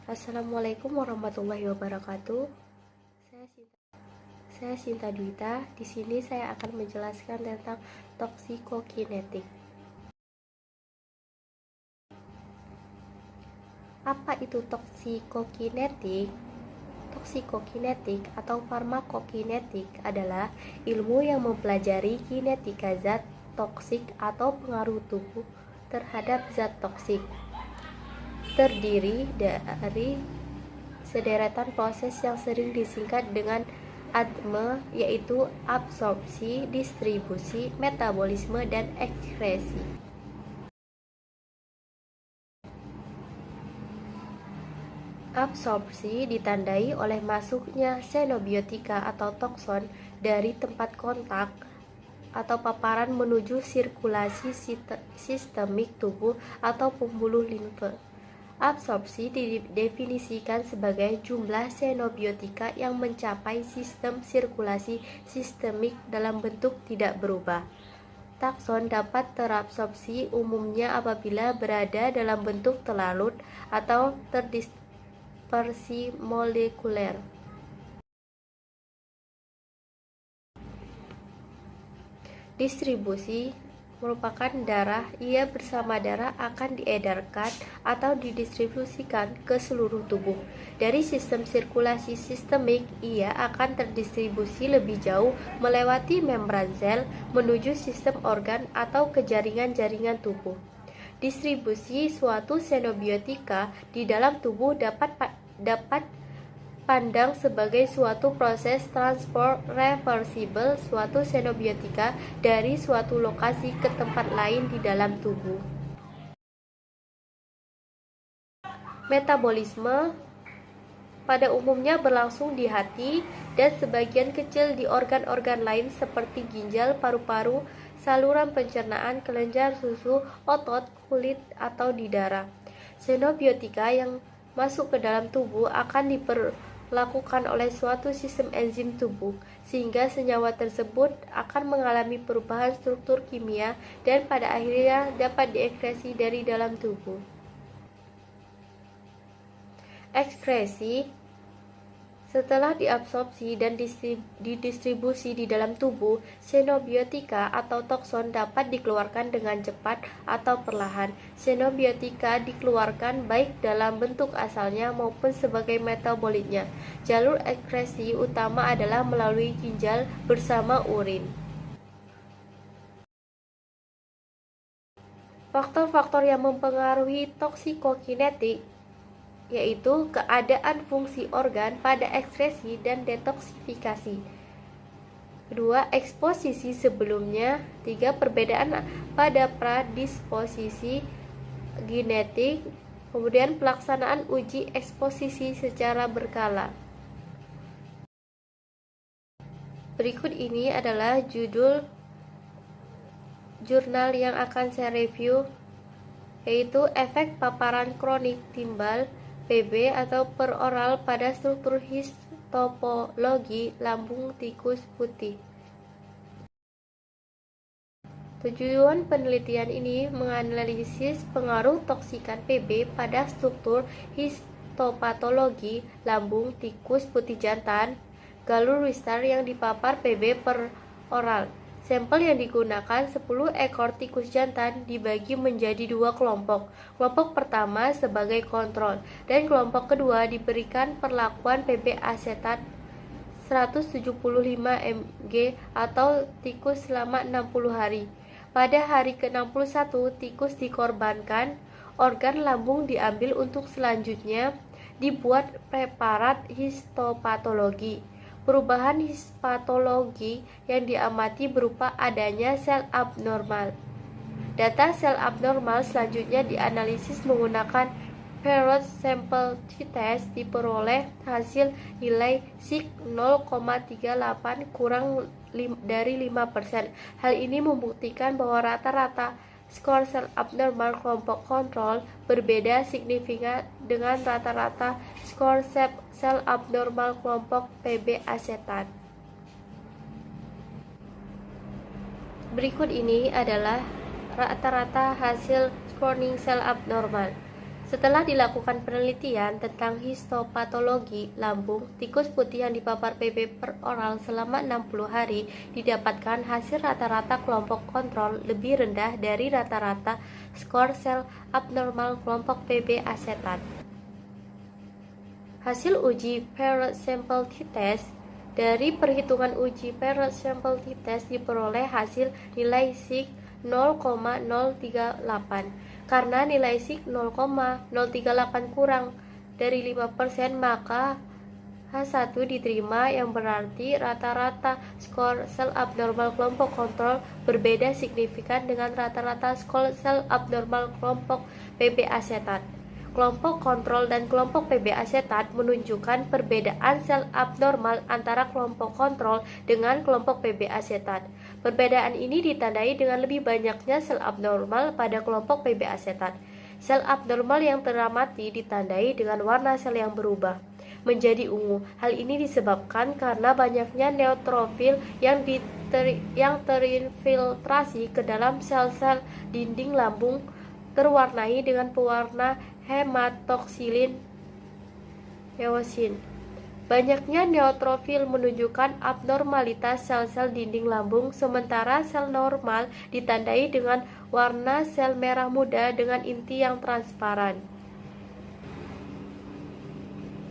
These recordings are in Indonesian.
Assalamualaikum warahmatullahi wabarakatuh. Saya Sinta Dwita. Di sini saya akan menjelaskan tentang toksikokinetik. Apa itu toksikokinetik? Toksikokinetik atau farmakokinetik adalah ilmu yang mempelajari kinetika zat toksik atau pengaruh tubuh terhadap zat toksik. Terdiri dari sederetan proses yang sering disingkat dengan ADME, yaitu absorpsi, distribusi, metabolisme, dan ekskresi. Absorpsi ditandai oleh masuknya xenobiotika atau tokson dari tempat kontak atau paparan menuju sirkulasi sistemik tubuh atau pembuluh limfe. Absorpsi didefinisikan sebagai jumlah xenobiotika yang mencapai sistem sirkulasi sistemik dalam bentuk tidak berubah. Takson dapat terabsorpsi umumnya apabila berada dalam bentuk terlarut atau terdispersi molekuler. Distribusi merupakan darah. Ia bersama darah akan diedarkan atau didistribusikan ke seluruh tubuh. Dari sistem sirkulasi sistemik, ia akan terdistribusi lebih jauh melewati membran sel menuju sistem organ atau ke jaringan-jaringan tubuh. Distribusi suatu xenobiotika di dalam tubuh dapat pandang sebagai suatu proses transport reversible suatu xenobiotika dari suatu lokasi ke tempat lain di dalam tubuh. Metabolisme pada umumnya berlangsung di hati dan sebagian kecil di organ-organ lain seperti ginjal, paru-paru, saluran pencernaan, kelenjar susu, otot, kulit, atau di darah. Xenobiotika yang masuk ke dalam tubuh akan diperlakukan oleh suatu sistem enzim tubuh, sehingga senyawa tersebut akan mengalami perubahan struktur kimia dan pada akhirnya dapat diekskresi dari dalam tubuh. Ekskresi setelah diabsorpsi dan didistribusi di dalam tubuh, xenobiotika atau tokson dapat dikeluarkan dengan cepat atau perlahan. Xenobiotika dikeluarkan baik dalam bentuk asalnya maupun sebagai metabolitnya. Jalur ekskresi utama adalah melalui ginjal bersama urin. Faktor-faktor yang mempengaruhi toksikokinetik yaitu keadaan fungsi organ pada ekskresi dan detoksifikasi. Kedua, eksposisi sebelumnya. 3, perbedaan pada predisposisi genetik. Kemudian pelaksanaan uji eksposisi secara berkala. Berikut ini adalah judul jurnal yang akan saya review, yaitu efek paparan kronik timbal PB atau peroral pada struktur histopatologi lambung tikus putih. Tujuan penelitian ini menganalisis pengaruh toksikan PB pada struktur histopatologi lambung tikus putih jantan galur Wistar yang dipapar PB per oral. Sampel yang digunakan 10 ekor tikus jantan dibagi menjadi 2 kelompok. Kelompok pertama sebagai kontrol dan kelompok kedua diberikan perlakuan PB asetat 175 mg atau tikus selama 60 hari. Pada hari ke-61 tikus dikorbankan, organ lambung diambil untuk selanjutnya dibuat preparat histopatologi. Perubahan histopatologi yang diamati berupa adanya sel abnormal. Data sel abnormal selanjutnya dianalisis menggunakan Parrot Sample T-Test. Diperoleh hasil nilai Sig 0,38 kurang dari 5%. Hal ini membuktikan bahwa rata-rata skor sel abnormal kelompok kontrol berbeda signifikan dengan rata-rata skor sel abnormal kelompok PB asetat. Berikut ini adalah rata-rata hasil scoring sel abnormal. Setelah dilakukan penelitian tentang histopatologi lambung tikus putih yang dipapar PB per oral selama 60 hari, didapatkan hasil rata-rata kelompok kontrol lebih rendah dari rata-rata skor sel abnormal kelompok PB asetat. Hasil uji paired sample t-test. Dari perhitungan uji paired sample t-test diperoleh hasil nilai sig 0,038. Karena nilai sig 0,038 kurang dari 5%, maka H1 diterima, yang berarti rata-rata skor sel abnormal kelompok kontrol berbeda signifikan dengan rata-rata skor sel abnormal kelompok PB asetat. Kelompok kontrol dan kelompok PB asetat menunjukkan perbedaan sel abnormal antara kelompok kontrol dengan kelompok PB asetat. Perbedaan ini ditandai dengan lebih banyaknya sel abnormal pada kelompok PB asetat. Sel abnormal yang teramati ditandai dengan warna sel yang berubah menjadi ungu. Hal ini disebabkan karena banyaknya neutrofil yang terinfiltrasi ke dalam sel-sel dinding lambung terwarnai dengan pewarna hematoksilin eosin. Banyaknya neutrofil menunjukkan abnormalitas sel-sel dinding lambung, sementara sel normal ditandai dengan warna sel merah muda dengan inti yang transparan.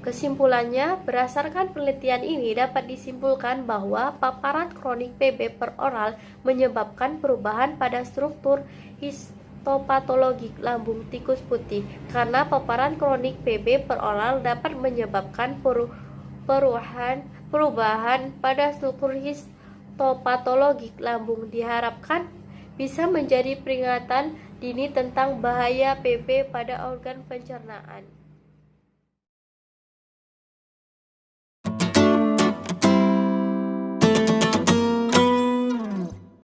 Kesimpulannya, berdasarkan penelitian ini dapat disimpulkan bahwa paparan kronik PB per oral menyebabkan perubahan pada struktur histopatologi lambung tikus putih. Karena paparan kronik PB per oral dapat menyebabkan perubahan pada struktur histopatologi lambung, diharapkan bisa menjadi peringatan dini tentang bahaya PB pada organ pencernaan.